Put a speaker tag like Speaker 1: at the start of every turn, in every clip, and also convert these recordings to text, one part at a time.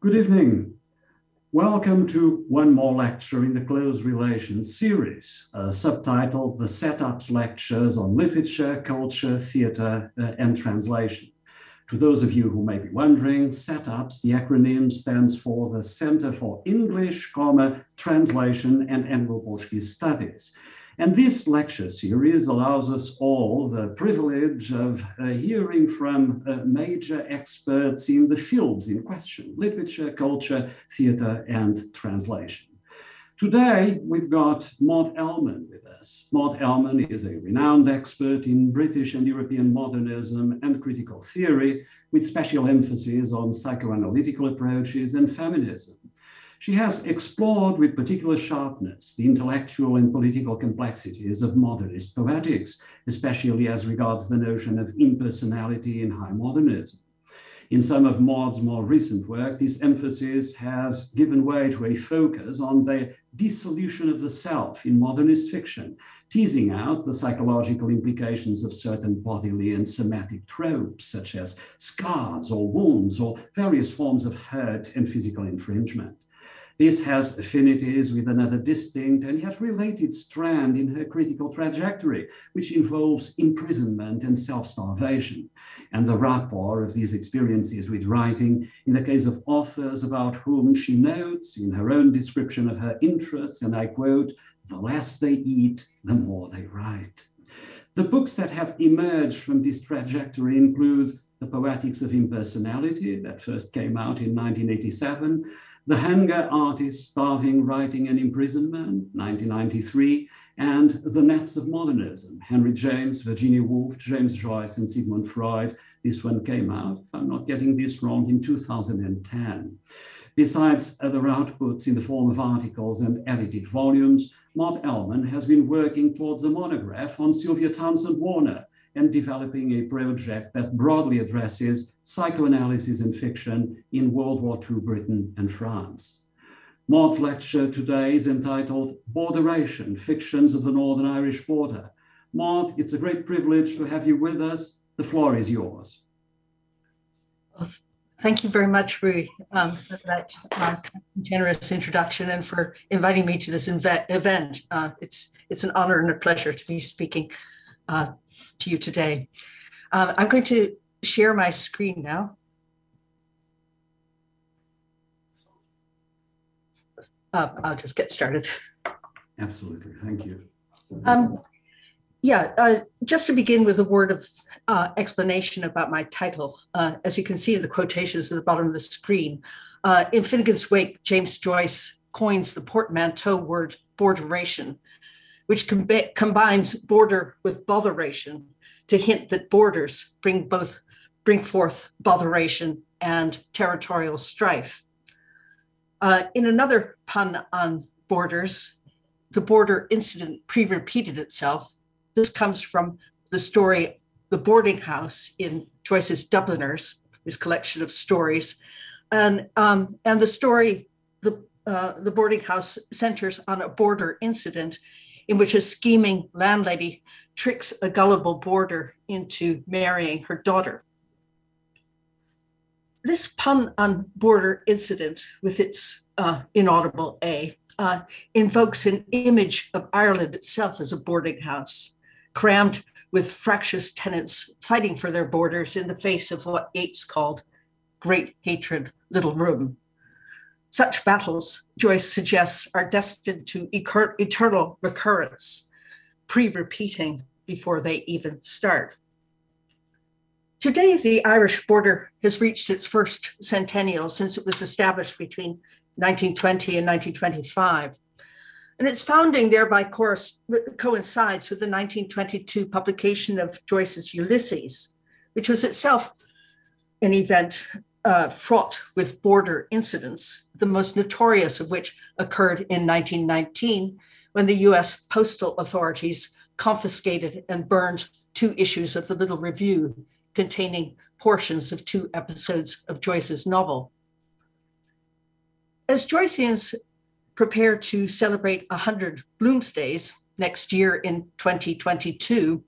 Speaker 1: Good evening. Welcome to one more lecture in the Close Relations series, subtitled The CETAPS Lectures on Literature, Culture, Theatre, and Translation. To those of you who may be wondering, CETAPS, the acronym stands for the Center for English, Translation and Anglo-Portuguese Studies. And this lecture series allows us all the privilege of hearing from major experts in the fields in question: literature, culture, theatre, and translation. Today, we've got Maud Ellmann with us. Maud Ellmann is a renowned expert in British and European modernism and critical theory, with special emphasis on psychoanalytical approaches and feminism. She has explored with particular sharpness the intellectual and political complexities of modernist poetics, especially as regards the notion of impersonality in high modernism. In some of Maud's more recent work, this emphasis has given way to a focus on the dissolution of the self in modernist fiction, teasing out the psychological implications of certain bodily and somatic tropes, such as scars or wounds or various forms of hurt and physical infringement. This has affinities with another distinct and yet related strand in her critical trajectory, which involves imprisonment and self-starvation, and the rapport of these experiences with writing in the case of authors about whom she notes in her own description of her interests, and I quote, "The less they eat, the more they write." The books that have emerged from this trajectory include The Poetics of Impersonality, that first came out in 1987, The Hunger, Artist, Starving, Writing and Imprisonment, 1993, and The Nets of Modernism, Henry James, Virginia Woolf, James Joyce, and Sigmund Freud. This one came out, if I'm not getting this wrong, in 2010. Besides other outputs in the form of articles and edited volumes, Maud Ellmann has been working towards a monograph on Sylvia Townsend Warner, and developing a project that broadly addresses psychoanalysis and fiction in World War II Britain and France. Maud's lecture today is entitled Borderation, Fictions of the Northern Irish Border. Maud, it's a great privilege to have you with us. The floor is yours.
Speaker 2: Well, thank you very much, Rui, for that generous introduction and for inviting me to this event. It's an honor and a pleasure to be speaking to you today. I'm going to share my screen now. I'll just get started.
Speaker 1: Absolutely, thank you.
Speaker 2: Just to begin with a word of explanation about my title. As you can see in the quotations at the bottom of the screen, in Finnegan's Wake, James Joyce coins the portmanteau word borderation, which combines border with botheration to hint that borders bring forth botheration and territorial strife. In another pun on borders, the border incident pre-repeated itself. This comes from the story The Boarding House in Joyce's Dubliners, his collection of stories. And the story, The Boarding House, centers on a border incident in which a scheming landlady tricks a gullible boarder into marrying her daughter. This pun on border incident, with its inaudible A, invokes an image of Ireland itself as a boarding house, crammed with fractious tenants fighting for their borders in the face of what Yeats called great hatred, little room. Such battles, Joyce suggests, are destined to eternal recurrence, pre-repeating before they even start. Today, the Irish border has reached its first centennial since it was established between 1920 and 1925. And its founding thereby coincides with the 1922 publication of Joyce's Ulysses, which was itself an event fraught with border incidents, the most notorious of which occurred in 1919, when the US postal authorities confiscated and burned 2 issues of the Little Review containing portions of 2 episodes of Joyce's novel. As Joyceans prepare to celebrate 100 Bloomsdays next year in 2022,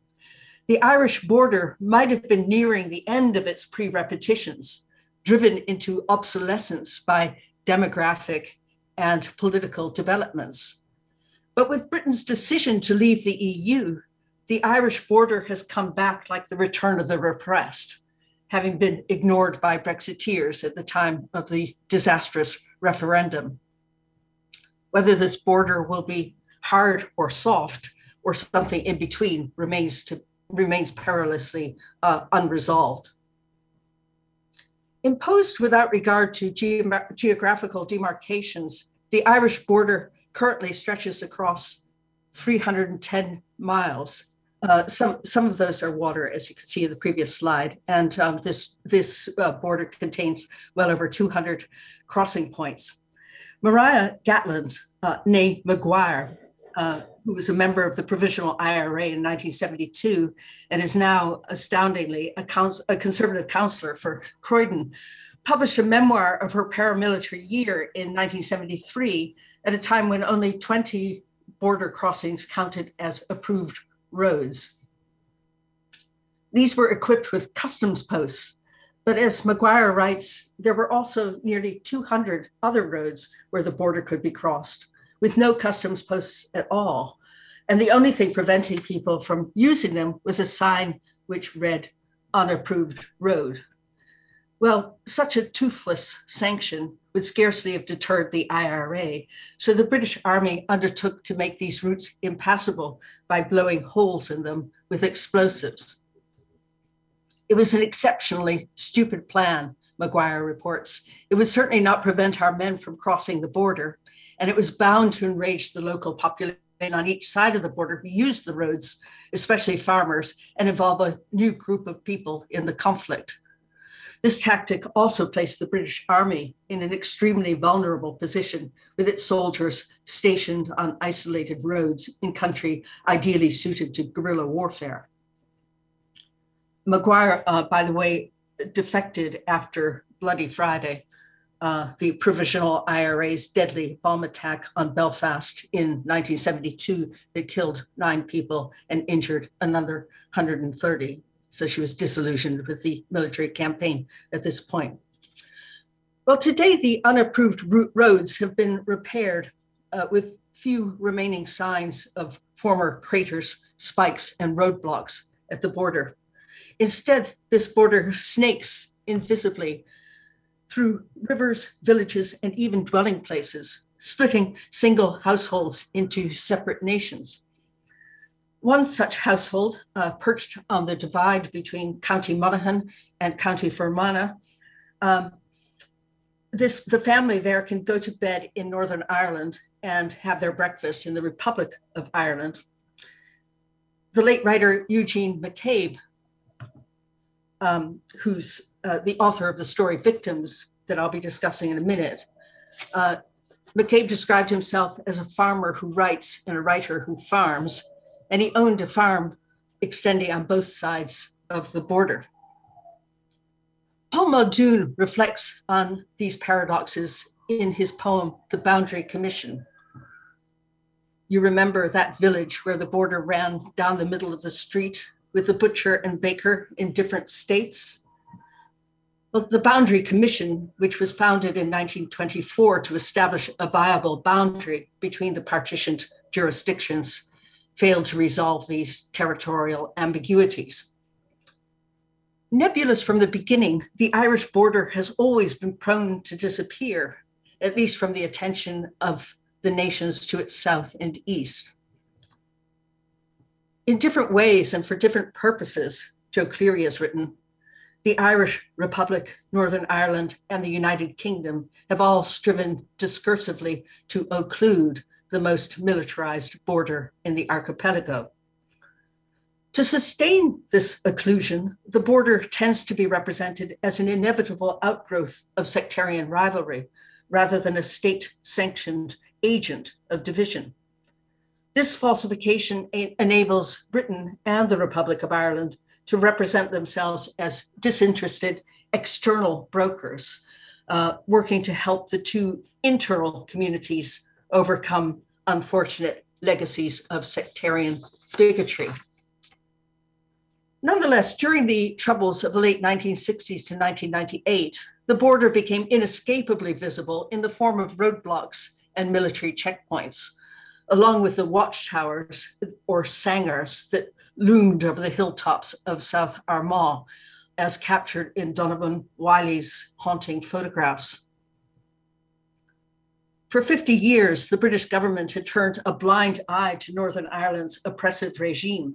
Speaker 2: the Irish border might have been nearing the end of its pre-repetitions, driven into obsolescence by demographic and political developments. But with Britain's decision to leave the EU, the Irish border has come back like the return of the repressed, having been ignored by Brexiteers at the time of the disastrous referendum. Whether this border will be hard or soft or something in between remains perilously unresolved. Imposed without regard to geographical demarcations, the Irish border currently stretches across 310 miles. Some of those are water, as you can see in the previous slide, and this border contains well over 200 crossing points. Mariah Gatland, née Maguire, who was a member of the Provisional IRA in 1972 and is now astoundingly a conservative councillor for Croydon, published a memoir of her paramilitary year in 1973 at a time when only 20 border crossings counted as approved roads. These were equipped with customs posts, but as Maguire writes, there were also nearly 200 other roads where the border could be crossed, with no customs posts at all. And the only thing preventing people from using them was a sign which read unapproved road. Well, such a toothless sanction would scarcely have deterred the IRA, so the British Army undertook to make these routes impassable by blowing holes in them with explosives. It was an exceptionally stupid plan, Maguire reports. It would certainly not prevent our men from crossing the border, and it was bound to enrage the local population on each side of the border who used the roads, especially farmers, and involve a new group of people in the conflict. This tactic also placed the British Army in an extremely vulnerable position, with its soldiers stationed on isolated roads in country ideally suited to guerrilla warfare. Maguire, by the way, defected after Bloody Friday, the Provisional IRA's deadly bomb attack on Belfast in 1972 that killed 9 people and injured another 130. So she was disillusioned with the military campaign at this point. Well, today the unapproved roads have been repaired with few remaining signs of former craters, spikes, and roadblocks at the border. Instead, this border snakes invisibly through rivers, villages, and even dwelling places, splitting single households into separate nations. One such household, perched on the divide between County Monaghan and County Fermanagh, the family there can go to bed in Northern Ireland and have their breakfast in the Republic of Ireland. The late writer Eugene McCabe, who's the author of the story Victims that I'll be discussing in a minute, McCabe described himself as a farmer who writes and a writer who farms, and he owned a farm extending on both sides of the border. Paul Muldoon reflects on these paradoxes in his poem, The Boundary Commission. You remember that village where the border ran down the middle of the street with the butcher and baker in different states? Well, the Boundary Commission, which was founded in 1924 to establish a viable boundary between the partitioned jurisdictions, failed to resolve these territorial ambiguities. Nebulous from the beginning, the Irish border has always been prone to disappear, at least from the attention of the nations to its south and east. In different ways and for different purposes, Joe Cleary has written, the Irish Republic, Northern Ireland, and the United Kingdom have all striven discursively to occlude the most militarized border in the archipelago. To sustain this occlusion, the border tends to be represented as an inevitable outgrowth of sectarian rivalry, rather than a state-sanctioned agent of division. This falsification enables Britain and the Republic of Ireland to represent themselves as disinterested external brokers, working to help the two internal communities overcome unfortunate legacies of sectarian bigotry. Nonetheless, during the troubles of the late 1960s to 1998, the border became inescapably visible in the form of roadblocks and military checkpoints, along with the watchtowers or sangars that loomed over the hilltops of South Armagh, as captured in Donovan Wiley's haunting photographs. For 50 years, the British government had turned a blind eye to Northern Ireland's oppressive regime,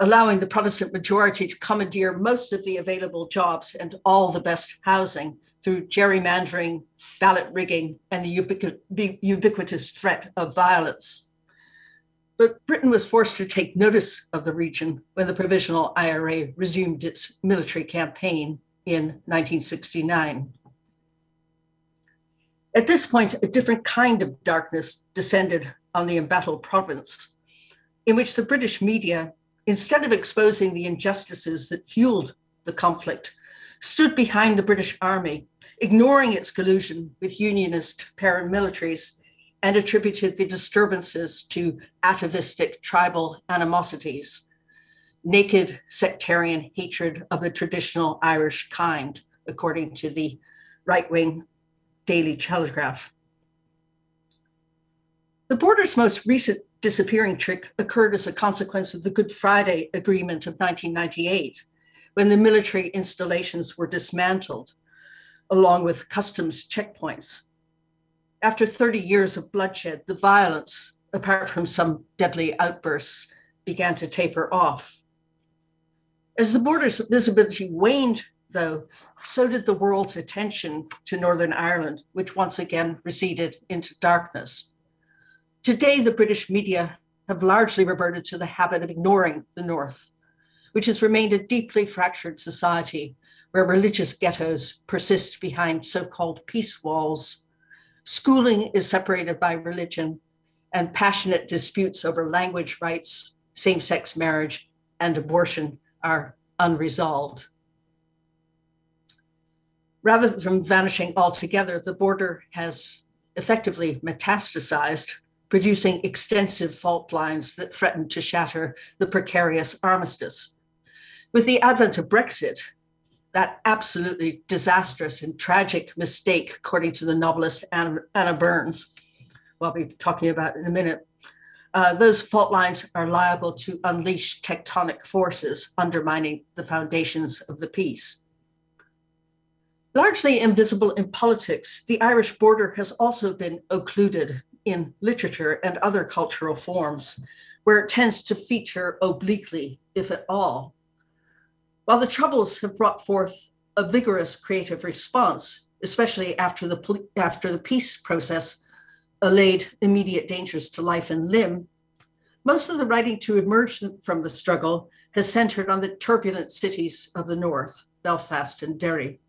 Speaker 2: allowing the Protestant majority to commandeer most of the available jobs and all the best housing through gerrymandering, ballot rigging, and the ubiquitous threat of violence. But Britain was forced to take notice of the region when the Provisional IRA resumed its military campaign in 1969. At this point, a different kind of darkness descended on the embattled province, in which the British media, instead of exposing the injustices that fueled the conflict, stood behind the British Army, ignoring its collusion with unionist paramilitaries, and attributed the disturbances to atavistic tribal animosities, naked sectarian hatred of the traditional Irish kind, according to the right-wing Daily Telegraph. The border's most recent disappearing trick occurred as a consequence of the Good Friday Agreement of 1998, when the military installations were dismantled, along with customs checkpoints. After 30 years of bloodshed, the violence, apart from some deadly outbursts, began to taper off. As the border's visibility waned, though, so did the world's attention to Northern Ireland, which once again receded into darkness. Today, the British media have largely reverted to the habit of ignoring the North, which has remained a deeply fractured society where religious ghettos persist behind so-called peace walls. Schooling is separated by religion, and passionate disputes over language rights, same-sex marriage, and abortion are unresolved. Rather than vanishing altogether, the border has effectively metastasized, producing extensive fault lines that threaten to shatter the precarious armistice. With the advent of Brexit, that absolutely disastrous and tragic mistake, according to the novelist Anna Burns, who I'll be talking about in a minute, those fault lines are liable to unleash tectonic forces, undermining the foundations of the peace. Largely invisible in politics, the Irish border has also been occluded in literature and other cultural forms, where it tends to feature obliquely, if at all. While the Troubles have brought forth a vigorous creative response, especially after the peace process allayed immediate dangers to life and limb, most of the writing to emerge from the struggle has centered on the turbulent cities of the North, Belfast and Derry.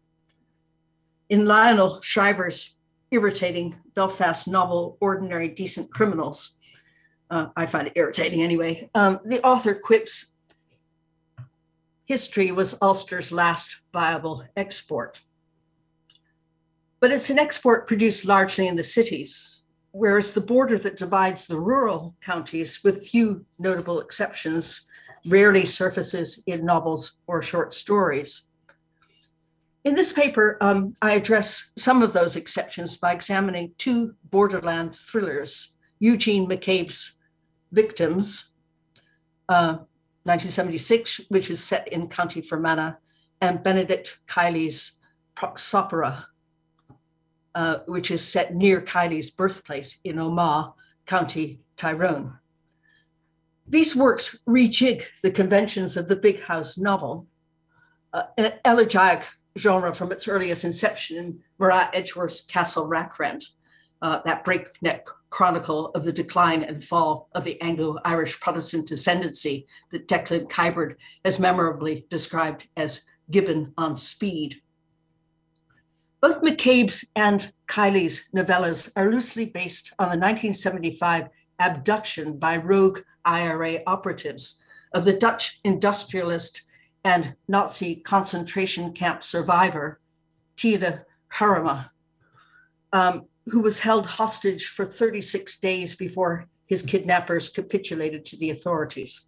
Speaker 2: In Lionel Shriver's irritating Belfast novel, Ordinary Decent Criminals, I find it irritating anyway, the author quips, history was Ulster's last viable export. But it's an export produced largely in the cities, whereas the border that divides the rural counties, with few notable exceptions, rarely surfaces in novels or short stories. In this paper, I address some of those exceptions by examining two borderland thrillers, Eugene McCabe's Victims, 1976, which is set in County Fermanagh, and Benedict Kiley's Proxopera, which is set near Kiley's birthplace in Omagh, County Tyrone. These works rejig the conventions of the big house novel, an elegiac genre from its earliest inception in Murat Edgeworth's Castle Rackrent, that breakneck chronicle of the decline and fall of the Anglo-Irish Protestant ascendancy that Declan Kyberd has memorably described as Gibbon on speed. Both McCabe's and Kiley's novellas are loosely based on the 1975 abduction by rogue IRA operatives of the Dutch industrialist and Nazi concentration camp survivor, Tjede Harema, who was held hostage for 36 days before his kidnappers capitulated to the authorities.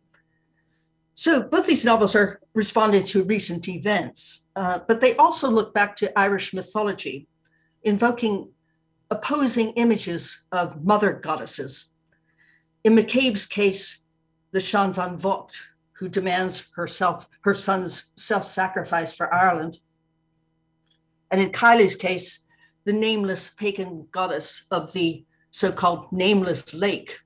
Speaker 2: So both these novels are responding to recent events, but they also look back to Irish mythology, invoking opposing images of mother goddesses. In McCabe's case, the Sean van Vocht, who demands her son's self-sacrifice for Ireland. And in Kylie's case, the nameless pagan goddess of the so-called nameless lake,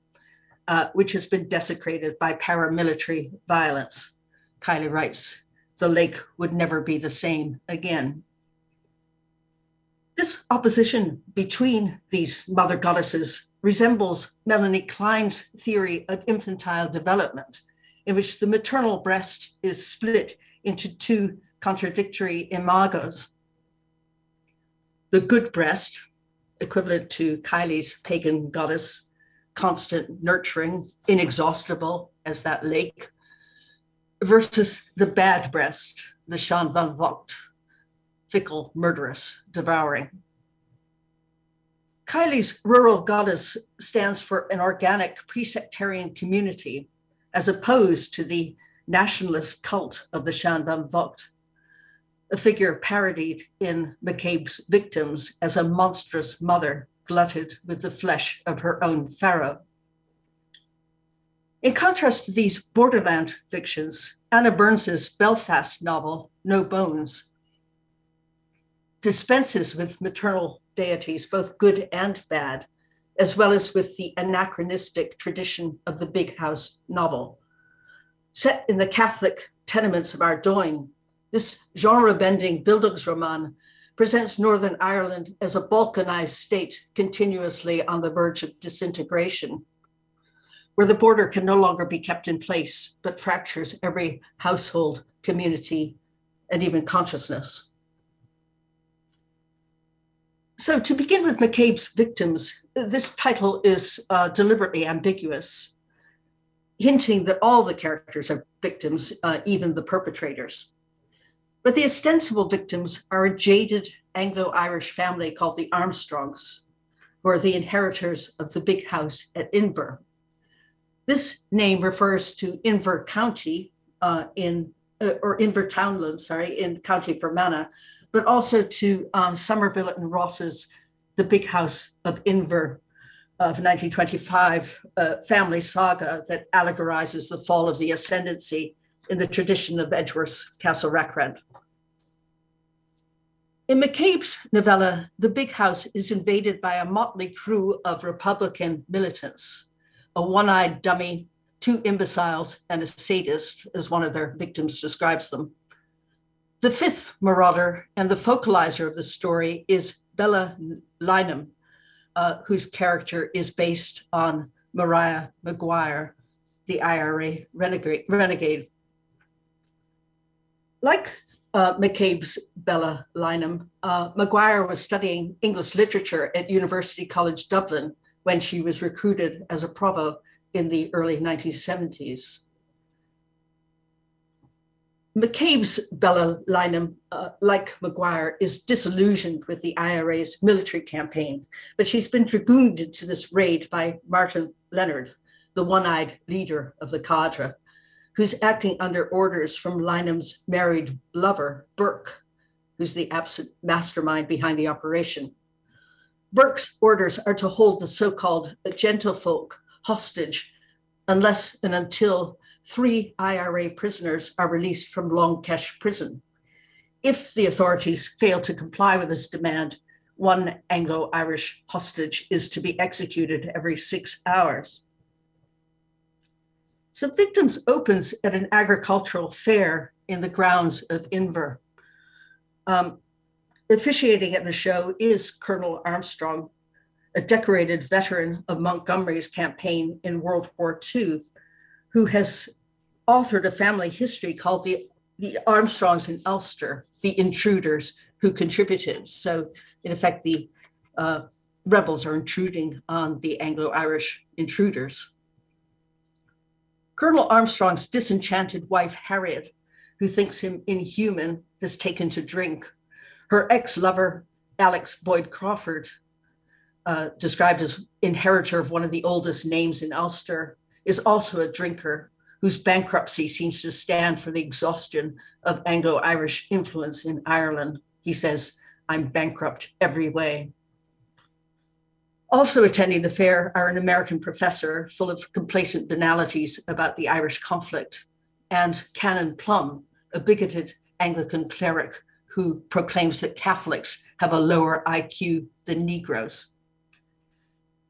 Speaker 2: which has been desecrated by paramilitary violence. Kylie writes, the lake would never be the same again. This opposition between these mother goddesses resembles Melanie Klein's theory of infantile development, in which the maternal breast is split into two contradictory imagos. The good breast, equivalent to Kylie's pagan goddess, constant nurturing, inexhaustible as that lake, versus the bad breast, the Sean van Vocht, fickle, murderous, devouring. Kylie's rural goddess stands for an organic pre-sectarian community, as opposed to the nationalist cult of the Sean van Vocht, a figure parodied in McCabe's Victims as a monstrous mother glutted with the flesh of her own pharaoh. In contrast to these borderland fictions, Anna Burns's Belfast novel, No Bones, dispenses with maternal deities, both good and bad, as well as with the anachronistic tradition of the Big House novel. Set in the Catholic tenements of Ardoyne, this genre-bending Bildungsroman presents Northern Ireland as a balkanized state continuously on the verge of disintegration, where the border can no longer be kept in place, but fractures every household, community, and even consciousness. So to begin with McCabe's Victims, this title is deliberately ambiguous, hinting that all the characters are victims, even the perpetrators. But the ostensible victims are a jaded Anglo-Irish family called the Armstrongs, who are the inheritors of the Big House at Inver. This name refers to Inver County or Inver Townland, in County Fermanagh, but also to Somerville and Ross's The Big House of Inver of 1925 family saga that allegorizes the fall of the ascendancy in the tradition of Edgeworth's Castle Rackrent. In McCabe's novella, the Big House is invaded by a motley crew of Republican militants, a one-eyed dummy, two imbeciles, and a sadist, as one of their victims describes them. The fifth marauder and the focalizer of the story is Bella Lynam, whose character is based on Mariah Maguire, the IRA renegade. Like McCabe's Bella Lynam, Maguire was studying English literature at University College Dublin when she was recruited as a provo in the early 1970s. McCabe's Bella Lynam, like Maguire, is disillusioned with the IRA's military campaign, but she's been dragooned into this raid by Martin Leonard, the one-eyed leader of the cadre, who's acting under orders from Lynam's married lover, Burke, who's the absent mastermind behind the operation. Burke's orders are to hold the so-called gentlefolk hostage unless and until 3 IRA prisoners are released from Longkesh prison. If the authorities fail to comply with this demand, 1 Anglo-Irish hostage is to be executed every 6 hours. So Victims opens at an agricultural fair in the grounds of Inver. Officiating at the show is Colonel Armstrong, a decorated veteran of Montgomery's campaign in World War II, who has authored a family history called the Armstrongs in Ulster, the intruders who contributed. So in effect, the rebels are intruding on the Anglo-Irish intruders. Colonel Armstrong's disenchanted wife, Harriet, who thinks him inhuman, has taken to drink. Her ex-lover, Alex Boyd Crawford, described as inheritor of one of the oldest names in Ulster, is also a drinker whose bankruptcy seems to stand for the exhaustion of Anglo-Irish influence in Ireland. He says, "I'm bankrupt every way." Also attending the fair are an American professor full of complacent banalities about the Irish conflict, and Canon Plum, a bigoted Anglican cleric who proclaims that Catholics have a lower IQ than Negroes.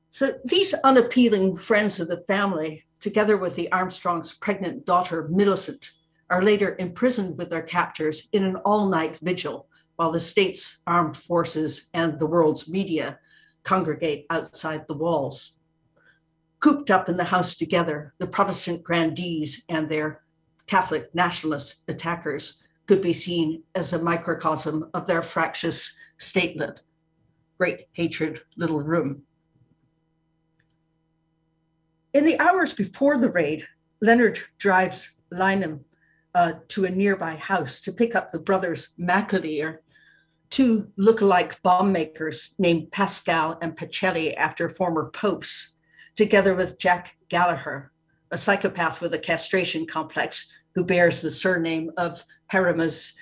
Speaker 2: So these unappealing friends of the family, together with the Armstrongs' pregnant daughter, Millicent, are later imprisoned with their captors in an all-night vigil while the state's armed forces and the world's media congregate outside the walls. Cooped up in the house together, the Protestant grandees and their Catholic nationalist attackers could be seen as a microcosm of their fractious statelet. Great hatred, little room. In the hours before the raid, Leonard drives Lynham to a nearby house to pick up the brothers McAleer, two look-alike bomb makers named Pascal and Pacelli after former popes, together with Jack Gallagher, a psychopath with a castration complex who bears the surname of Herrima's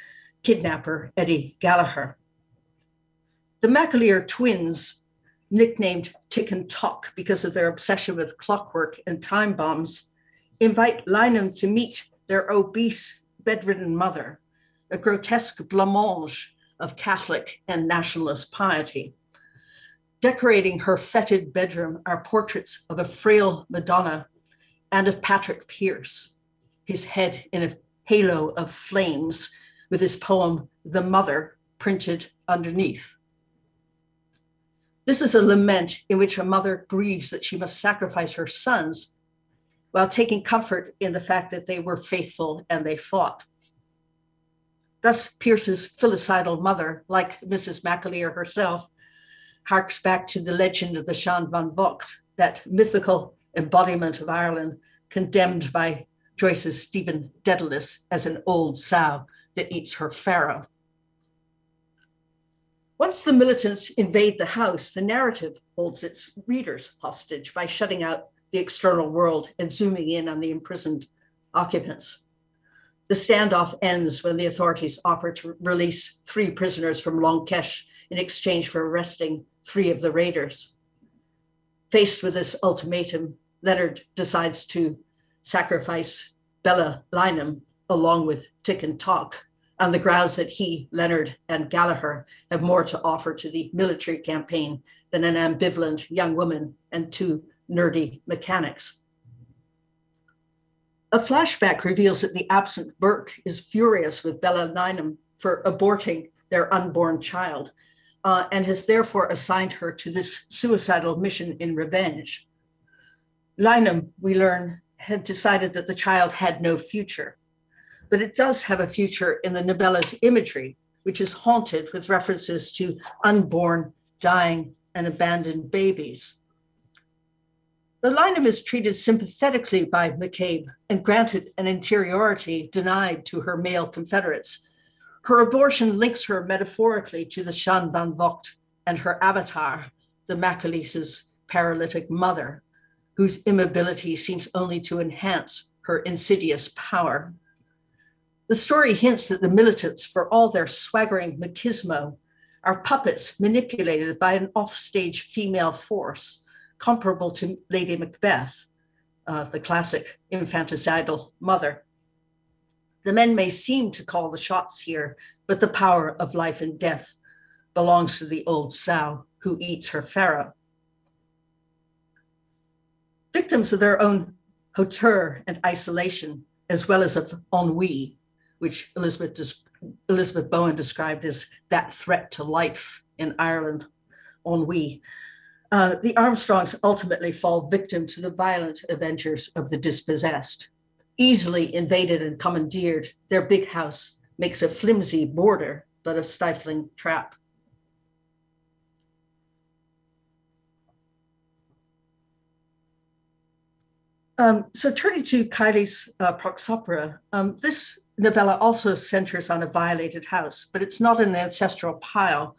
Speaker 2: kidnapper, Eddie Gallagher. The McAleer twins, nicknamed Tick and Tock because of their obsession with clockwork and time bombs, invite Lynham to meet their obese, bedridden mother, a grotesque blancmange of Catholic and nationalist piety. Decorating her fetid bedroom are portraits of a frail Madonna and of Patrick Pearse, his head in a halo of flames with his poem, The Mother, printed underneath. This is a lament in which a mother grieves that she must sacrifice her sons while taking comfort in the fact that they were faithful and they fought. Thus, Pearse's filicidal mother, like Mrs. McAleer herself, harks back to the legend of the Sean van Vocht, that mythical embodiment of Ireland condemned by Joyce's Stephen Dedalus as an old sow that eats her farrow. Once the militants invade the house, the narrative holds its readers hostage by shutting out the external world and zooming in on the imprisoned occupants. The standoff ends when the authorities offer to release 3 prisoners from Longkesh in exchange for arresting 3 of the raiders. Faced with this ultimatum, Leonard decides to sacrifice Bella Lynham along with Tick and Tock on the grounds that he, Leonard, and Gallagher have more to offer to the military campaign than an ambivalent young woman and 2 nerdy mechanics. A flashback reveals that the absent Burke is furious with Bella Lynham for aborting their unborn child and has therefore assigned her to this suicidal mission in revenge. Lynham, we learn, had decided that the child had no future, but it does have a future in the novella's imagery, which is haunted with references to unborn, dying, and abandoned babies. The Lynham is treated sympathetically by McCabe and granted an interiority denied to her male confederates. Her abortion links her metaphorically to the Sean van Vocht and her avatar, the McAleese's paralytic mother, whose immobility seems only to enhance her insidious power. The story hints that the militants, for all their swaggering machismo, are puppets manipulated by an offstage female force, comparable to Lady Macbeth, the classic infanticidal mother. The men may seem to call the shots here, but the power of life and death belongs to the old sow who eats her farrow. Victims of their own hauteur and isolation, as well as of ennui, which Elizabeth Bowen described as that threat to life in Ireland, ennui. The Armstrongs ultimately fall victim to the violent avengers of the dispossessed. Easily invaded and commandeered, their big house makes a flimsy border, but a stifling trap. So turning to Kylie's Proxopera, this novella also centers on a violated house, but it's not an ancestral pile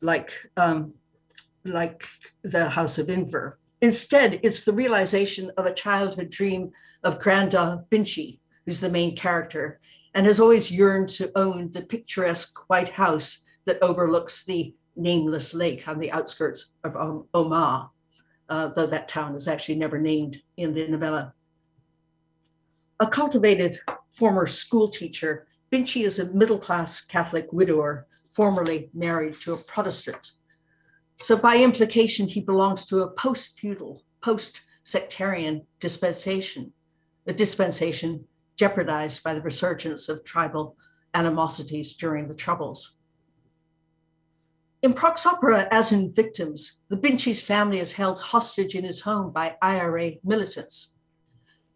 Speaker 2: like the House of Inver. Instead, it's the realization of a childhood dream of Granda Vinci, who's the main character, and has always yearned to own the picturesque white house that overlooks the nameless lake on the outskirts of Omagh, though that town is actually never named in the novella. A cultivated former school teacher, Vinci is a middle-class Catholic widower, formerly married to a Protestant. So by implication, he belongs to a post-feudal, post-sectarian dispensation, a dispensation jeopardized by the resurgence of tribal animosities during the Troubles. In Prox Opera, as in Victims, the Vinci's family is held hostage in his home by IRA militants.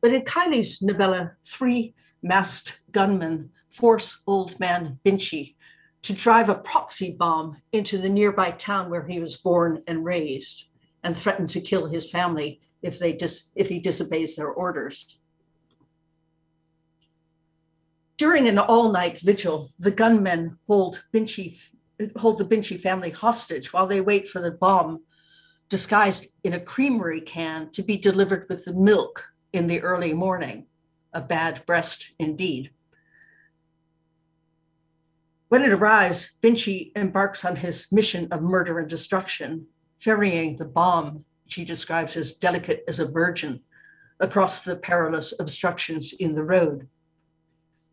Speaker 2: But in Kylie's novella, 3 masked gunmen force old man Vinci to drive a proxy bomb into the nearby town where he was born and raised, and threaten to kill his family if he disobeys their orders. During an all-night vigil, the gunmen hold the Vinci family hostage while they wait for the bomb, disguised in a creamery can, to be delivered with the milk in the early morning. A bad breast indeed. When it arrives, Vinci embarks on his mission of murder and destruction, ferrying the bomb, which he describes as delicate as a virgin, across the perilous obstructions in the road.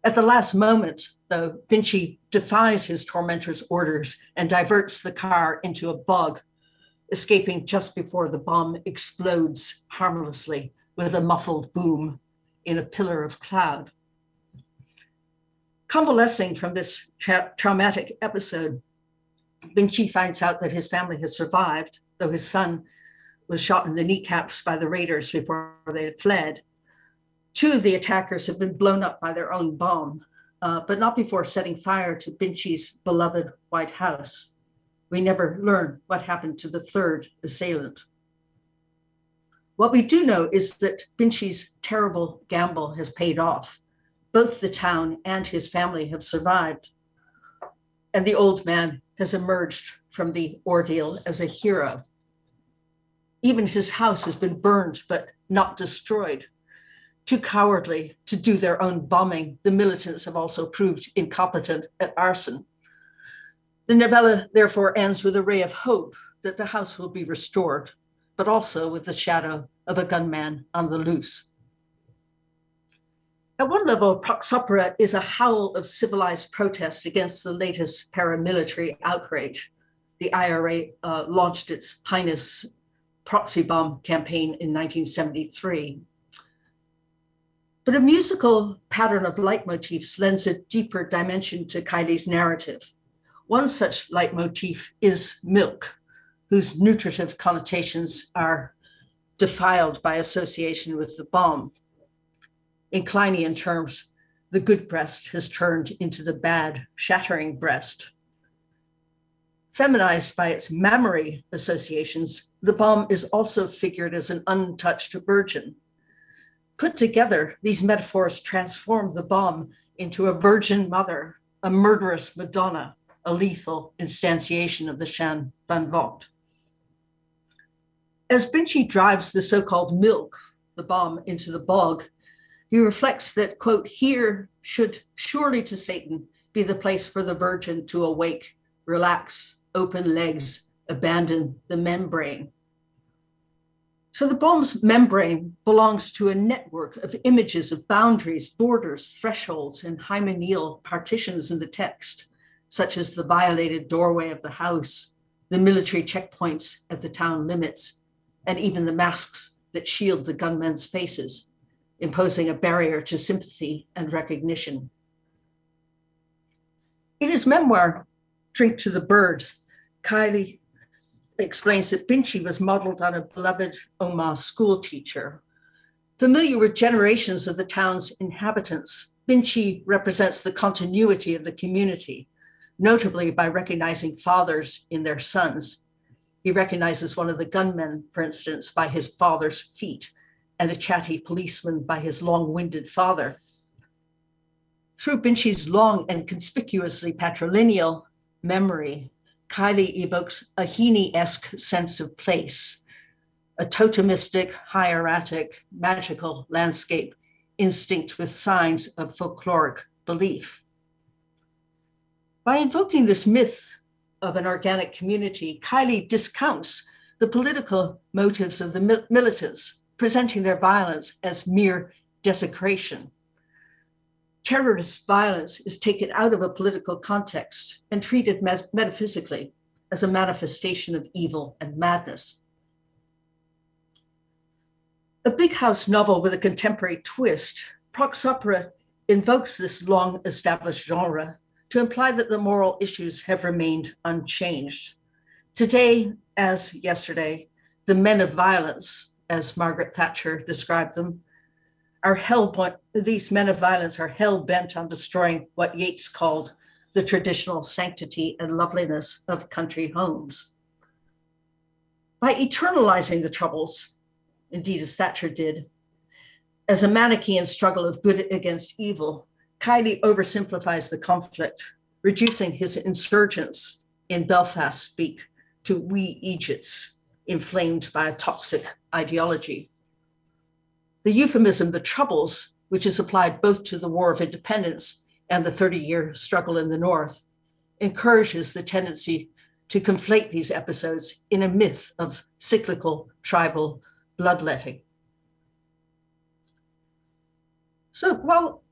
Speaker 2: At the last moment, though, Vinci defies his tormentor's orders and diverts the car into a bog, escaping just before the bomb explodes harmlessly with a muffled boom in a pillar of cloud. Convalescing from this traumatic episode, Vinci finds out that his family has survived, though his son was shot in the kneecaps by the raiders before they had fled. 2 of the attackers have been blown up by their own bomb, but not before setting fire to Vinci's beloved White House. We never learn what happened to the 3rd assailant. What we do know is that Vinci's terrible gamble has paid off. Both the town and his family have survived, and the old man has emerged from the ordeal as a hero. Even his house has been burned, but not destroyed. Too cowardly to do their own bombing, the militants have also proved incompetent at arson. The novella therefore ends with a ray of hope that the house will be restored, but also with the shadow of a gunman on the loose. At one level, Prox Opera is a howl of civilized protest against the latest paramilitary outrage. The IRA launched its heinous proxy bomb campaign in 1973. But a musical pattern of leitmotifs lends a deeper dimension to Kylie's narrative. One such leitmotif is milk, whose nutritive connotations are defiled by association with the bomb. In Kleinian terms, the good breast has turned into the bad, shattering breast. Feminized by its mammary associations, the bomb is also figured as an untouched virgin. Put together, these metaphors transform the bomb into a virgin mother, a murderous Madonna, a lethal instantiation of the Shan van Vogt. As Vinci drives the so-called milk, the bomb, into the bog, he reflects that, quote, here should surely to Satan be the place for the virgin to awake, relax, open legs, abandon the membrane. So the bomb's membrane belongs to a network of images of boundaries, borders, thresholds, and hymeneal partitions in the text, such as the violated doorway of the house, the military checkpoints at the town limits, and even the masks that shield the gunmen's faces, imposing a barrier to sympathy and recognition. In his memoir, Drink to the Bird, Kylie explains that Vinci was modeled on a beloved Omagh school teacher. Familiar with generations of the town's inhabitants, Vinci represents the continuity of the community, notably by recognizing fathers in their sons. He recognizes one of the gunmen, for instance, by his father's feet, and a chatty policeman by his long-winded father. Through Vinci's long and conspicuously patrilineal memory, Kylie evokes a Heaney-esque sense of place. a totemistic, hieratic, magical landscape instinct with signs of folkloric belief. By invoking this myth of an organic community, Kylie discounts the political motives of the militants, presenting their violence as mere desecration. Terrorist violence is taken out of a political context and treated metaphysically as a manifestation of evil and madness. A big house novel with a contemporary twist, Prox Opera invokes this long-established genre to imply that the moral issues have remained unchanged. Today, as yesterday, the men of violence, as Margaret Thatcher described them, these men of violence are hell-bent on destroying what Yeats called the traditional sanctity and loveliness of country homes. By eternalizing the Troubles, indeed as Thatcher did, as a Manichaean struggle of good against evil, Kylie oversimplifies the conflict, reducing his insurgents in Belfast speak to wee Egypts inflamed by a toxic ideology. The euphemism, the Troubles, which is applied both to the War of Independence and the 30-year struggle in the North, encourages the tendency to conflate these episodes in a myth of cyclical tribal bloodletting. So while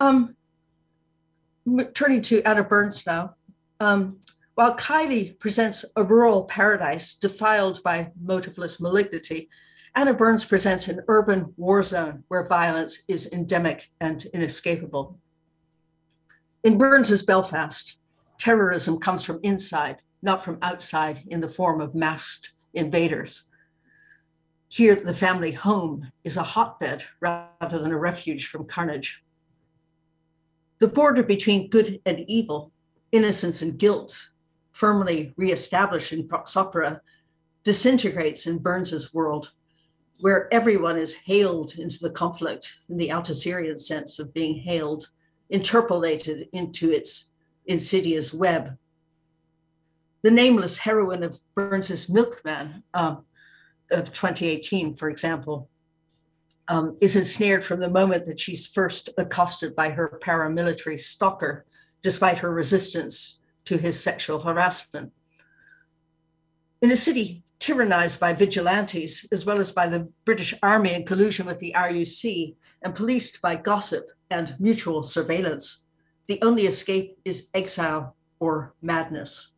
Speaker 2: turning to Anna Burns now, while Kylie presents a rural paradise defiled by motiveless malignity, Anna Burns presents an urban war zone where violence is endemic and inescapable. In Burns's Belfast, terrorism comes from inside, not from outside in the form of masked invaders. Here, the family home is a hotbed rather than a refuge from carnage. The border between good and evil, innocence and guilt, firmly reestablished in Prox Opera, disintegrates in Burns's world, where everyone is hailed into the conflict in the Althusserian sense of being hailed, interpolated into its insidious web. The nameless heroine of Burns's Milkman of 2018, for example, is ensnared from the moment that she's first accosted by her paramilitary stalker, despite her resistance to his sexual harassment. In a city tyrannized by vigilantes, as well as by the British Army in collusion with the RUC, and policed by gossip and mutual surveillance, the only escape is exile or madness.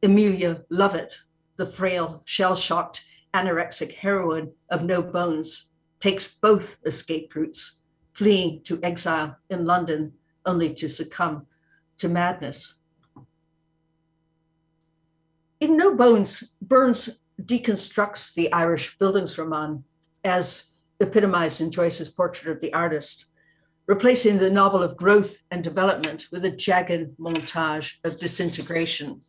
Speaker 2: Emilia Lovett, the frail, shell-shocked, anorexic heroine of No Bones, takes both escape routes, fleeing to exile in London only to succumb to madness. In No Bones, Burns deconstructs the Irish Bildungsroman as epitomized in Joyce's Portrait of the Artist, replacing the novel of growth and development with a jagged montage of disintegration.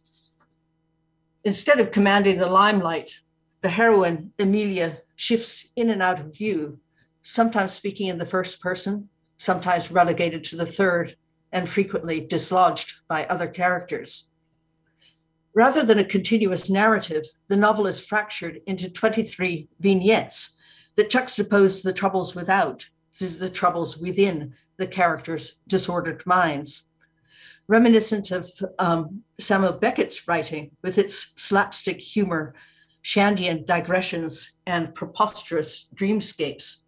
Speaker 2: Instead of commanding the limelight, the heroine, Emilia, shifts in and out of view, sometimes speaking in the first person, sometimes relegated to the third, and frequently dislodged by other characters. Rather than a continuous narrative, the novel is fractured into 23 vignettes that juxtapose the troubles without to the troubles within the characters' disordered minds. Reminiscent of Samuel Beckett's writing with its slapstick humor, Shandian digressions, and preposterous dreamscapes.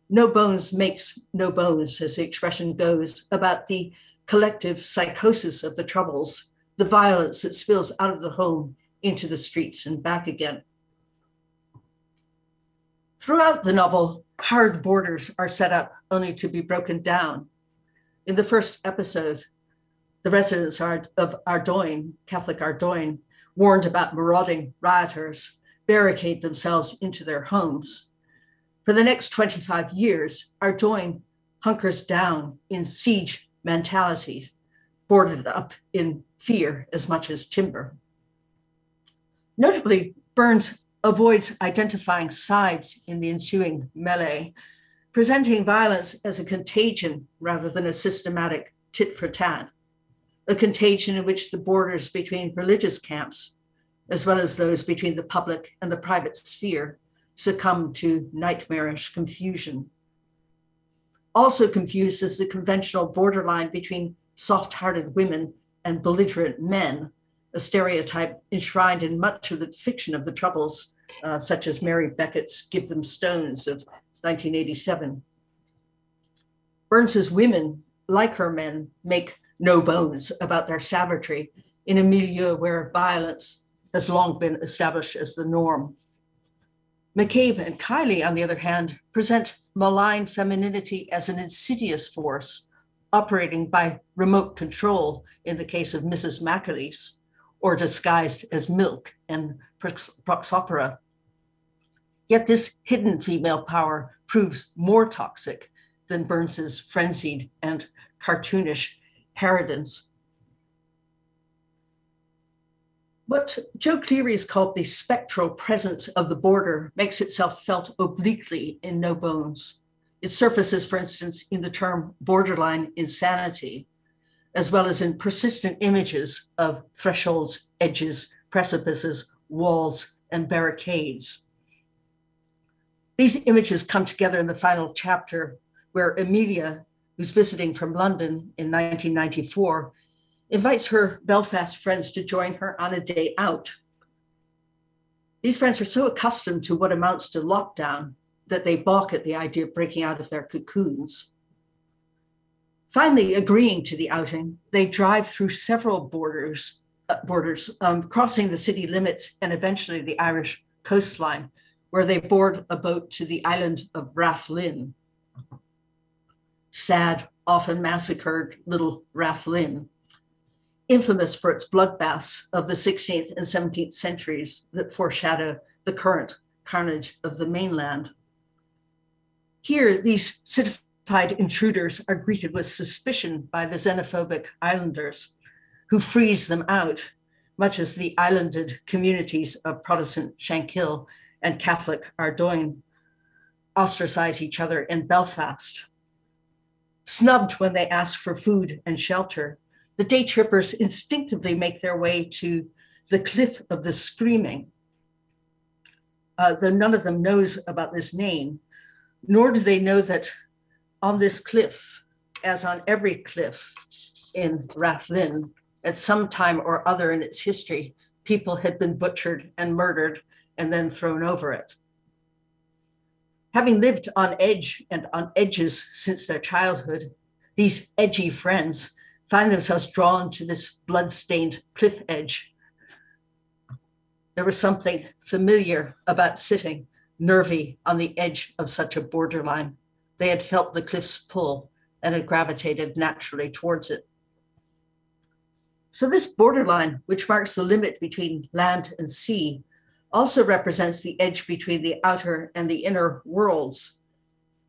Speaker 2: No Bones makes no bones, as the expression goes, about the collective psychosis of the Troubles, the violence that spills out of the home into the streets and back again. Throughout the novel, hard borders are set up only to be broken down. In the first episode, the residents of Ardoyne, Catholic Ardoyne, warned about marauding rioters, barricade themselves into their homes. For the next 25 years, Ardoyne hunkers down in siege mentality, boarded up in fear as much as timber. Notably, Burns avoids identifying sides in the ensuing melee, presenting violence as a contagion rather than a systematic tit for tat, a contagion in which the borders between religious camps, as well as those between the public and the private sphere, succumb to nightmarish confusion. Also confused is the conventional borderline between soft-hearted women and belligerent men, a stereotype enshrined in much of the fiction of the Troubles, such as Mary Beckett's Give Them Stones of 1987. Burns's women, like her men, make no bones about their savagery in a milieu where violence has long been established as the norm. McCabe and Kiley, on the other hand, present malign femininity as an insidious force operating by remote control in the case of Mrs. Macaleese, or disguised as milk and Proxopera. Yet this hidden female power proves more toxic than Burns's frenzied and cartoonish harridans. What Joe Cleary has called the spectral presence of the border makes itself felt obliquely in No Bones. It surfaces, for instance, in the term borderline insanity, as well as in persistent images of thresholds, edges, precipices, walls, and barricades. These images come together in the final chapter, where Amelia, who's visiting from London in 1994, invites her Belfast friends to join her on a day out. These friends are so accustomed to what amounts to lockdown that they balk at the idea of breaking out of their cocoons. Finally, agreeing to the outing, they drive through several borders, crossing the city limits and eventually the Irish coastline, where they board a boat to the island of Rathlin. Sad, often massacred little Rathlin, infamous for its bloodbaths of the 16th and 17th centuries that foreshadow the current carnage of the mainland. Here, these citified intruders are greeted with suspicion by the xenophobic islanders, who freeze them out, much as the islanded communities of Protestant Shankill and Catholic Ardoyne ostracize each other in Belfast. Snubbed when they ask for food and shelter, the day trippers instinctively make their way to the Cliff of the Screaming. Though none of them knows about this name, nor do they know that on this cliff, as on every cliff in Rathlin, at some time or other in its history, people had been butchered and murdered and then thrown over it. Having lived on edge and on edges since their childhood, these edgy friends find themselves drawn to this blood-stained cliff edge. There was something familiar about sitting nervy on the edge of such a borderline. They had felt the cliff's pull and had gravitated naturally towards it. So this borderline, which marks the limit between land and sea, also represents the edge between the outer and the inner worlds,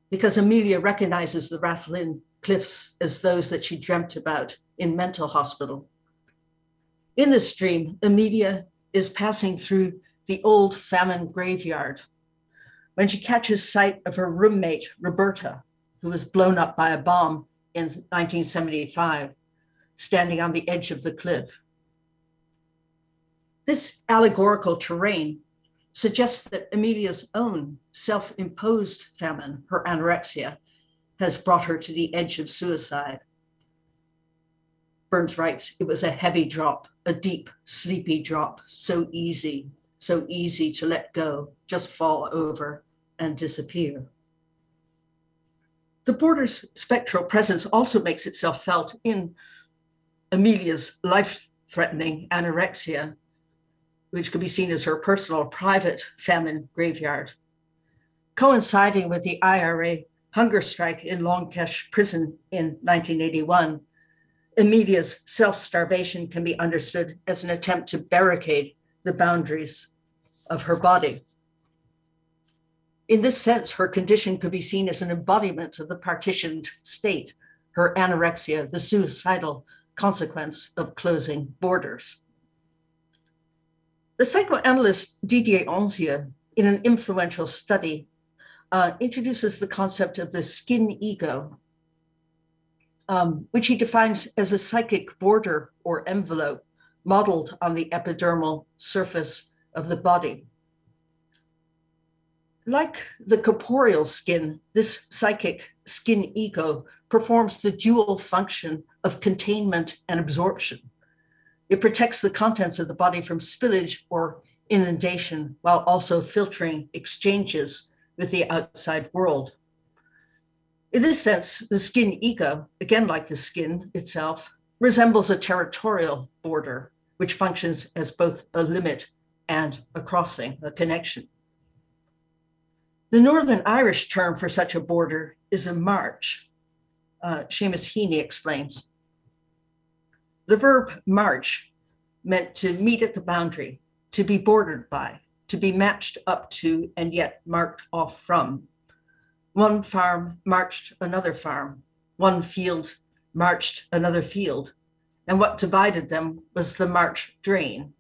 Speaker 2: because Amelia recognizes the Rathlin cliffs as those that she dreamt about in mental hospital. In this dream, Amelia is passing through the old famine graveyard when she catches sight of her roommate, Roberta, who was blown up by a bomb in 1975, standing on the edge of the cliff. This allegorical terrain suggests that Amelia's own self-imposed famine, her anorexia, has brought her to the edge of suicide. Burns writes, "It was a heavy drop, a deep, sleepy drop, so easy to let go, just fall over and disappear." The border's spectral presence also makes itself felt in Amelia's life-threatening anorexia, which could be seen as her personal private famine graveyard. Coinciding with the IRA hunger strike in Longkesh prison in 1981, Amelia's self-starvation can be understood as an attempt to barricade the boundaries of her body. In this sense, her condition could be seen as an embodiment of the partitioned state, her anorexia, the suicidal consequence of closing borders. The psychoanalyst Didier Anzieux, in an influential study, introduces the concept of the skin ego, which he defines as a psychic border or envelope modeled on the epidermal surface of the body. Like the corporeal skin, this psychic skin ego performs the dual function of containment and absorption. It protects the contents of the body from spillage or inundation while also filtering exchanges with the outside world. In this sense, the skin ego, again like the skin itself, resembles a territorial border, which functions as both a limit and a crossing, a connection. The Northern Irish term for such a border is a march. Seamus Heaney explains. The verb march meant to meet at the boundary, to be bordered by, to be matched up to, and yet marked off from. One farm marched another farm, one field marched another field, and what divided them was the march drain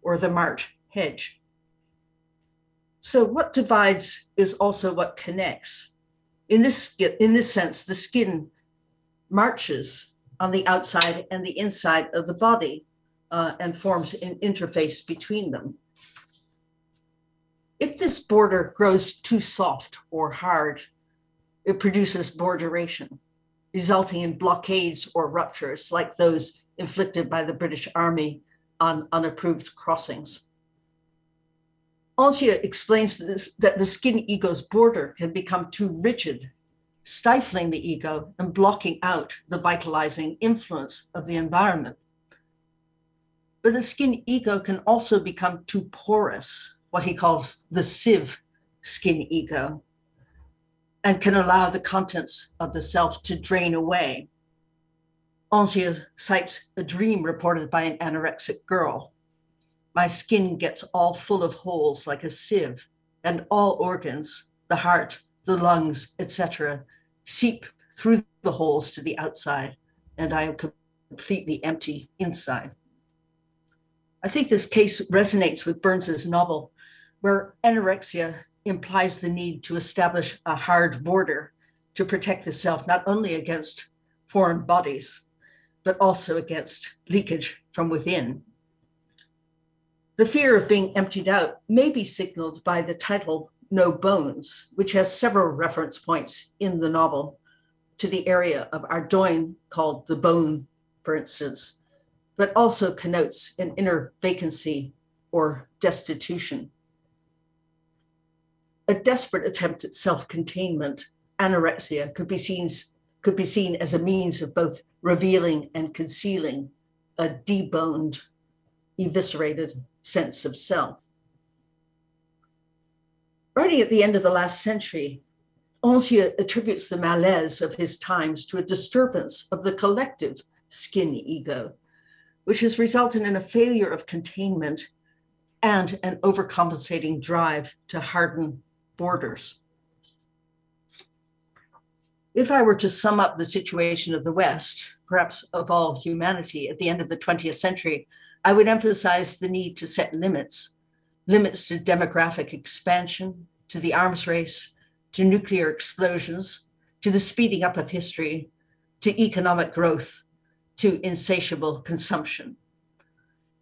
Speaker 2: or the march hedge. So what divides is also what connects. In this sense, the skin marches on the outside and the inside of the body and forms an interface between them. If this border grows too soft or hard, it produces borderation, resulting in blockades or ruptures like those inflicted by the British Army on unapproved crossings. Ancia explains that the skin ego's border can become too rigid, stifling the ego and blocking out the vitalizing influence of the environment. But the skin ego can also become too porous, what he calls the sieve skin ego, and can allow the contents of the self to drain away. Ancia cites a dream reported by an anorexic girl. My skin gets all full of holes like a sieve, and all organs, the heart, the lungs, etc., seep through the holes to the outside, and I am completely empty inside. I think this case resonates with Burns's novel, where anorexia implies the need to establish a hard border to protect the self, not only against foreign bodies, but also against leakage from within. The fear of being emptied out may be signaled by the title No Bones, which has several reference points in the novel to the area of Ardoin called the bone, for instance, but also connotes an inner vacancy or destitution. A desperate attempt at self-containment, anorexia could be seen as a means of both revealing and concealing a deboned, eviscerated sense of self. Writing at the end of the last century, Ancia attributes the malaise of his times to a disturbance of the collective skin ego, which has resulted in a failure of containment and an overcompensating drive to harden borders. If I were to sum up the situation of the West, perhaps of all humanity at the end of the 20th century, I would emphasize the need to set limits to demographic expansion, to the arms race, to nuclear explosions, to the speeding up of history, to economic growth, to insatiable consumption.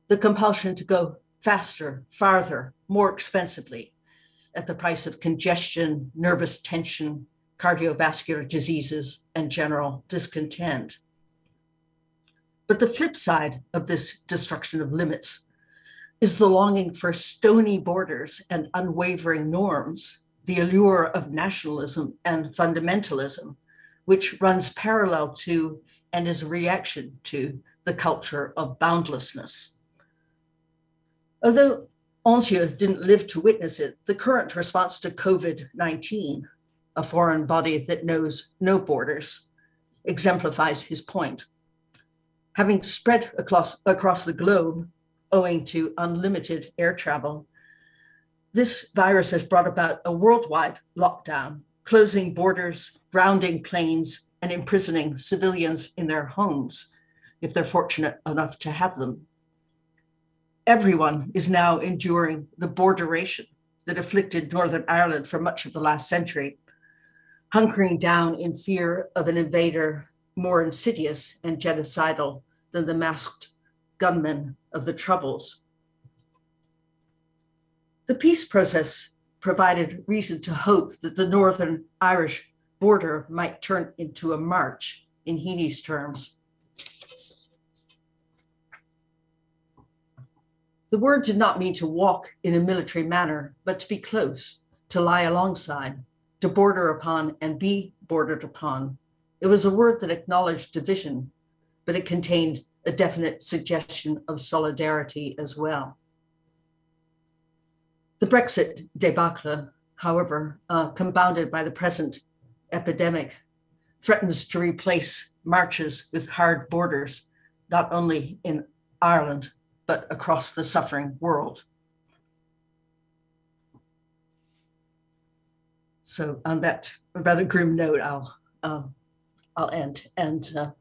Speaker 2: The compulsion to go faster, farther, more expensively, at the price of congestion, nervous tension, cardiovascular diseases, and general discontent. But the flip side of this destruction of limits is the longing for stony borders and unwavering norms, the allure of nationalism and fundamentalism, which runs parallel to and is a reaction to the culture of boundlessness. Although Ancia didn't live to witness it, the current response to COVID-19, a foreign body that knows no borders, exemplifies his point. Having spread across the globe, owing to unlimited air travel, this virus has brought about a worldwide lockdown, closing borders, grounding planes, and imprisoning civilians in their homes, if they're fortunate enough to have them. Everyone is now enduring the borderation that afflicted Northern Ireland for much of the last century, hunkering down in fear of an invader more insidious and genocidal than the masked gunmen of the Troubles. The peace process provided reason to hope that the Northern Irish border might turn into a march in Heaney's terms. The word did not mean to walk in a military manner, but to be close, to lie alongside, to border upon and be bordered upon. It was a word that acknowledged division, but it contained a definite suggestion of solidarity as well. The Brexit debacle, however, compounded by the present epidemic, threatens to replace marches with hard borders, not only in Ireland, but across the suffering world. So on that rather grim note, I'll end, and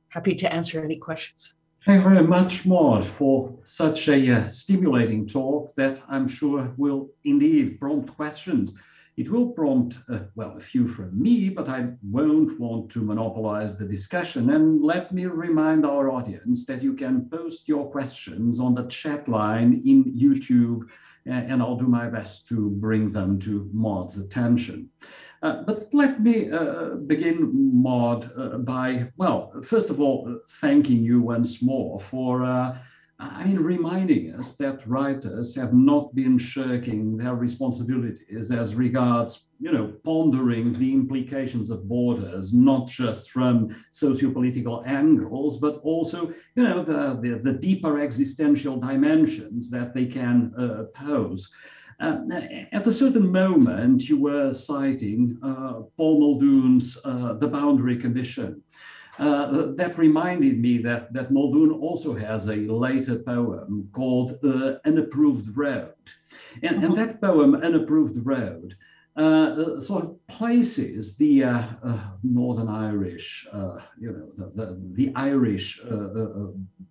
Speaker 2: happy to answer any questions.
Speaker 1: Thank you very much, Maud, for such a stimulating talk that I'm sure will indeed prompt questions. It will prompt, well, a few from me, but I won't want to monopolize the discussion. And let me remind our audience that you can post your questions on the chat line in YouTube, and I'll do my best to bring them to Maud's attention. But let me begin, Maud, by, well, first of all, thanking you once more for reminding us that writers have not been shirking their responsibilities as regards, pondering the implications of borders, not just from socio-political angles, but also, the deeper existential dimensions that they can pose. At a certain moment, you were citing Paul Muldoon's The Boundary Commission. That reminded me that Muldoon also has a later poem called Unapproved Road. And that poem, Unapproved Road, sort of places the Northern Irish, the Irish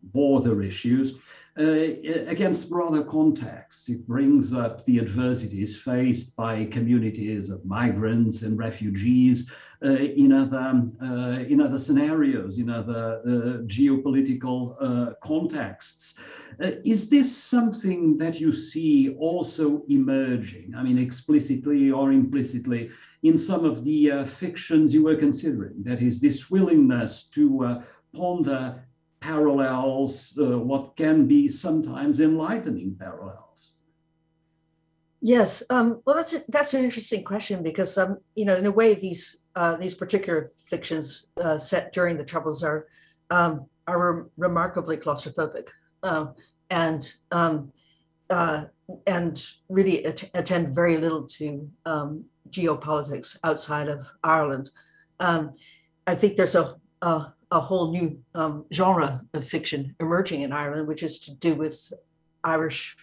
Speaker 1: border issues against broader contexts. It brings up the adversities faced by communities of migrants and refugees in other scenarios, in other geopolitical contexts. Is this something that you see also emerging, explicitly or implicitly, in some of the fictions you were considering? That is, this willingness to ponder parallels, what can be sometimes enlightening parallels?
Speaker 2: Yes, well, that's an interesting question, because in a way, these particular fictions set during the Troubles are remarkably claustrophobic, and really attend very little to geopolitics outside of Ireland. I think there's a whole new genre of fiction emerging in Ireland, which is to do with Irish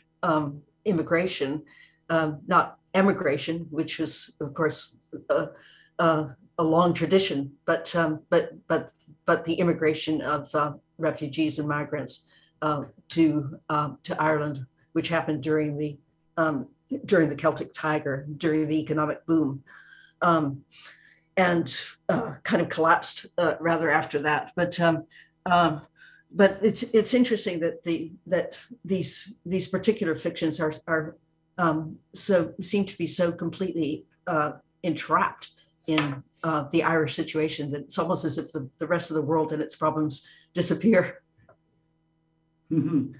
Speaker 2: immigration, not emigration, which was, of course, a long tradition, but the immigration of refugees and migrants to Ireland, which happened during the Celtic Tiger, during the economic boom. And kind of collapsed rather after that. But it's interesting that these particular fictions are seem to be so completely entrapped in the Irish situation that it's almost as if the rest of the world and its problems disappear.
Speaker 1: Mm-hmm.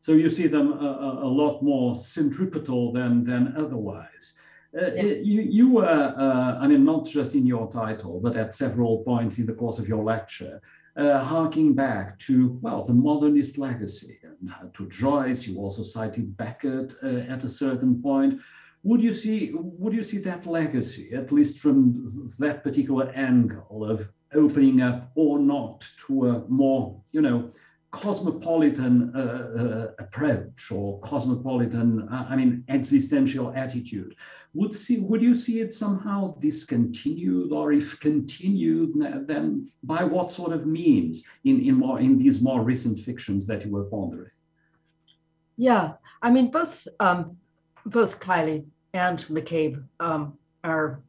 Speaker 1: So you see them a lot more centripetal than otherwise. You were, not just in your title, but at several points in the course of your lecture, harking back to, well, the modernist legacy, and to Joyce. You also cited Beckett at a certain point. Would you see that legacy, at least from that particular angle of opening up or not to a more, cosmopolitan approach, or cosmopolitan, existential attitude? Would you see it somehow discontinued, or if continued, then by what sort of means in these more recent fictions that you were pondering?
Speaker 2: Yeah, both Kiley and McCabe are,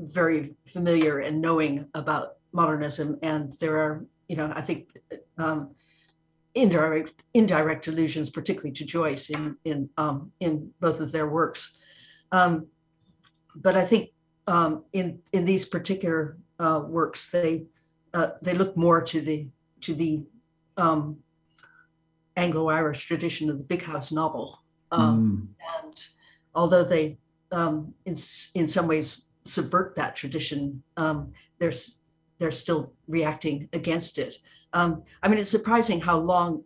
Speaker 2: very familiar and knowing about modernism, and there are, I think, indirect allusions, particularly to Joyce, in both of their works. But I think in these particular works, they look more to the Anglo-Irish tradition of the big house novel, and although they in some ways subvert that tradition, they're still reacting against it. I mean, it's surprising how long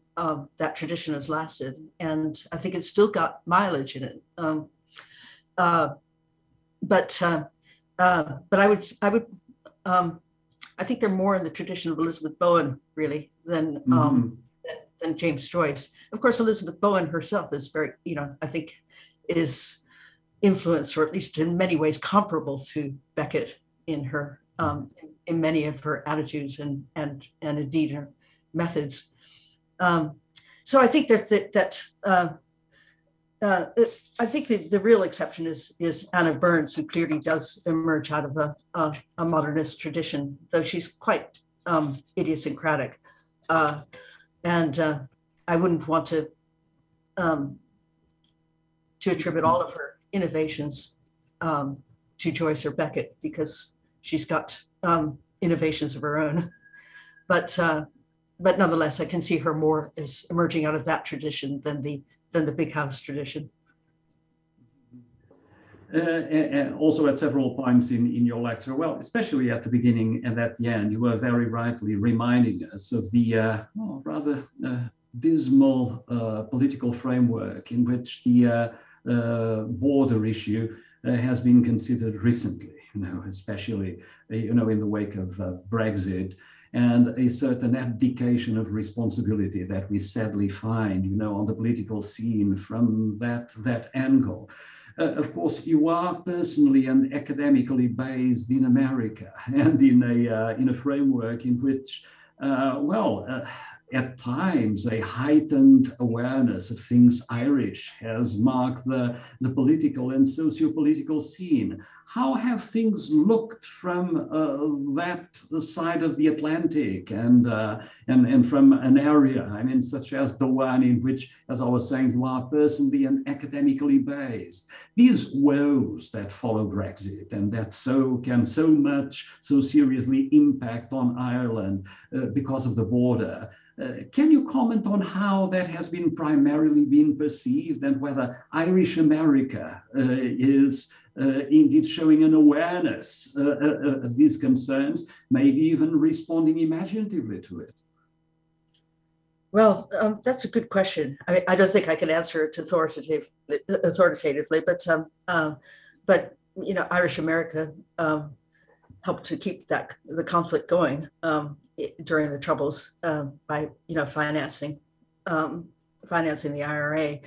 Speaker 2: that tradition has lasted, and I think it's still got mileage in it. But I think they're more in the tradition of Elizabeth Bowen, really, than James Joyce. Of course, Elizabeth Bowen herself is very, I think, is influenced, or at least in many ways comparable to Beckett in her in many of her attitudes and indeed her methods. So I think I think the real exception is Anna Burns, who clearly does emerge out of a modernist tradition, though she's quite idiosyncratic. And I wouldn't want to attribute all of her innovations to Joyce or Beckett, because she's got innovations of her own. But nonetheless, I can see her more as emerging out of that tradition than the big house tradition.
Speaker 1: And also at several points in your lecture, well, especially at the beginning and at the end, you were very rightly reminding us of the rather dismal political framework in which the border issue has been considered recently, especially, in the wake of Brexit, and a certain abdication of responsibility that we sadly find, on the political scene from that angle. Of course, you are personally and academically based in America, and in a framework in which, at times, a heightened awareness of things Irish has marked the political and socio-political scene. How have things looked from that side of the Atlantic and from an area, such as the one in which, as I was saying, you are personally and academically based? These woes that follow Brexit and that can so seriously impact on Ireland because of the border. Can you comment on how that has been primarily been perceived, and whether Irish America is indeed showing an awareness of these concerns, maybe even responding imaginatively to it?
Speaker 2: Well, that's a good question. I don't think I can answer it authoritatively, but Irish America helped to keep the conflict going during the Troubles by financing the IRA,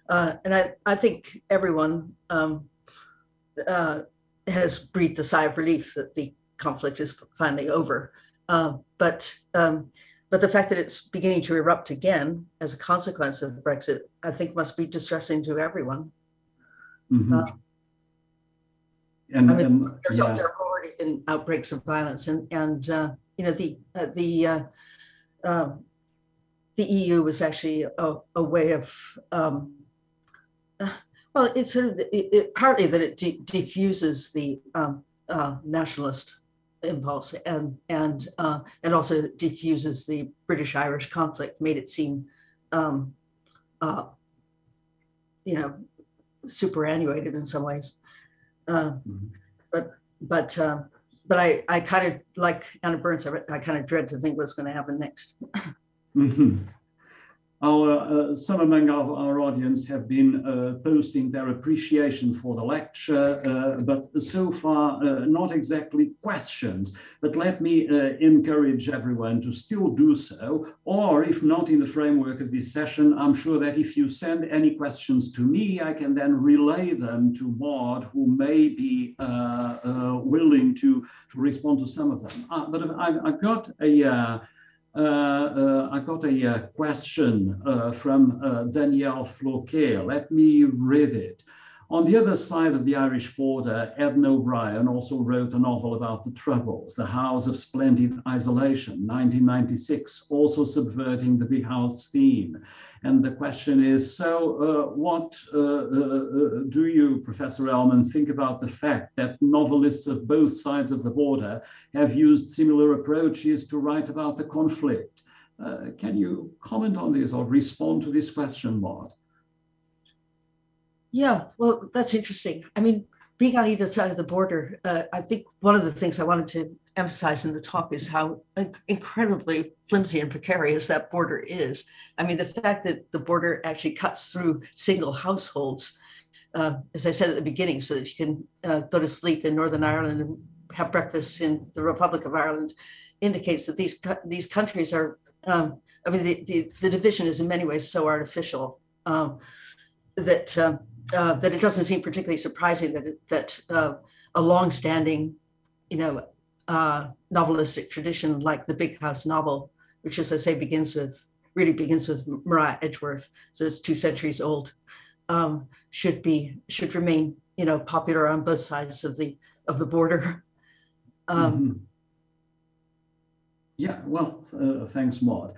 Speaker 2: and I think everyone has breathed a sigh of relief that the conflict is finally over. But the fact that it's beginning to erupt again as a consequence of Brexit, I think, must be distressing to everyone.
Speaker 1: Mm-hmm.
Speaker 2: There have already been outbreaks of violence, and the EU was actually a way of it's sort of partly that it diffuses the nationalist impulse and also diffuses the British-Irish conflict, made it seem superannuated in some ways. But I kind of, like Anna Burns, I kind of dread to think what's going to happen next.
Speaker 1: Mm-hmm. Some among our audience have been posting their appreciation for the lecture, but so far not exactly questions. But let me encourage everyone to still do so, or if not in the framework of this session, I'm sure that if you send any questions to me, I can then relay them to Maud, who may be willing to respond to some of them. But I've got a question from Danielle Floquet. Let me read it. On the other side of the Irish border, Edna O'Brien also wrote a novel about the Troubles, The House of Splendid Isolation, 1996, also subverting the big house theme. And the question is, so what do you, Professor Ellmann, think about the fact that novelists of both sides of the border have used similar approaches to write about the conflict? Can you comment on this or respond to this question, Maud?
Speaker 2: Yeah, well, that's interesting. I mean, being on either side of the border, I think one of the things I wanted to emphasize in the talk is how incredibly flimsy and precarious that border is. I mean, the fact that the border actually cuts through single households, as I said at the beginning, so that you can go to sleep in Northern Ireland and have breakfast in the Republic of Ireland, indicates that these countries are, I mean, the division is in many ways so artificial that it doesn't seem particularly surprising that a longstanding, novelistic tradition like the Big House novel, which, as I say, really begins with Maria Edgeworth, so it's 2 centuries old, should remain, popular on both sides of the border.
Speaker 1: Yeah, well, thanks, Maud.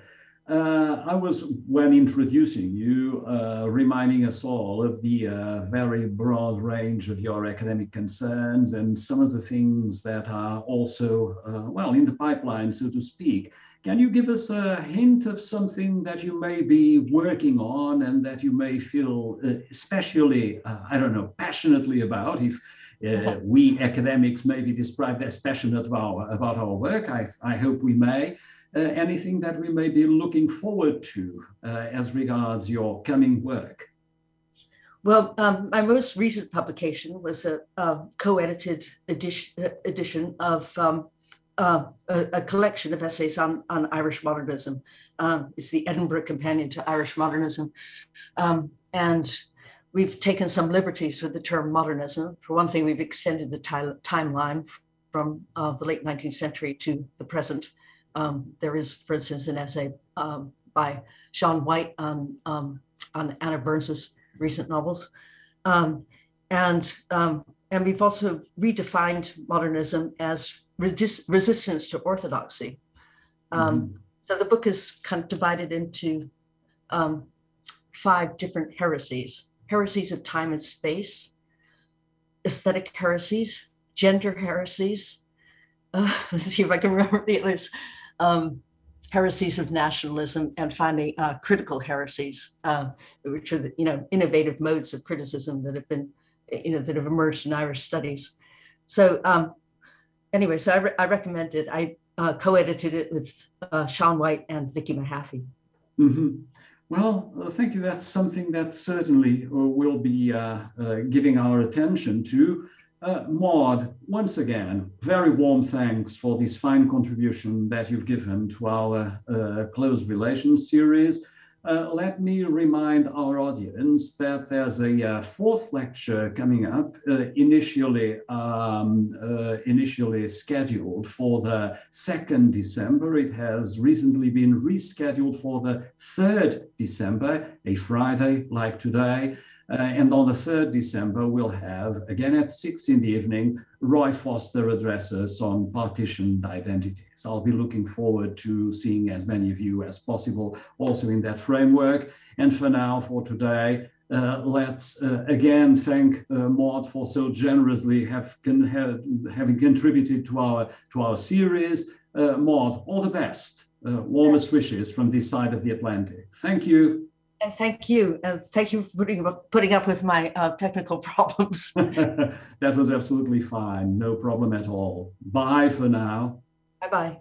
Speaker 1: I was, when introducing you, reminding us all of the very broad range of your academic concerns and some of the things that are also, well, in the pipeline, so to speak. Can you give us a hint of something that you may be working on and that you may feel especially, I don't know, passionately about? If we academics may be described as passionate about our work, I hope we may. Anything that we may be looking forward to as regards your coming work?
Speaker 2: Well, my most recent publication was a co-edited edition of a collection of essays on Irish modernism. It's the Edinburgh Companion to Irish Modernism. And we've taken some liberties with the term modernism. For one thing, we've extended the timeline from the late 19th century to the present. There is, for instance, an essay by Sean White on Anna Burns's recent novels. And we've also redefined modernism as resistance to orthodoxy. So the book is kind of divided into 5 different heresies: heresies of time and space, aesthetic heresies, gender heresies. Let's see if I can remember the others. Heresies of nationalism, and finally critical heresies, which are the innovative modes of criticism that have been that have emerged in Irish studies. So anyway, so I recommend it. I co-edited it with Sean White and Vicky Mahaffey.
Speaker 1: Well, thank you. That's something that certainly we'll be giving our attention to. Maud, once again, very warm thanks for this fine contribution that you've given to our Close Relations series. Let me remind our audience that there's a 4th lecture coming up, initially scheduled for the 2nd December. It has recently been rescheduled for the 3rd December, a Friday like today. And on the 3rd December, we'll have, again at 6 in the evening, Roy Foster addresses on partitioned identities. I'll be looking forward to seeing as many of you as possible also in that framework. And for now, for today, let's again thank Maud for so generously having contributed to our series. Maud, all the best. Warmest wishes from this side of the Atlantic. Thank you.
Speaker 2: And thank you. And thank you for putting up with my technical problems.
Speaker 1: That was absolutely fine. No problem at all. Bye for now.
Speaker 2: Bye-bye.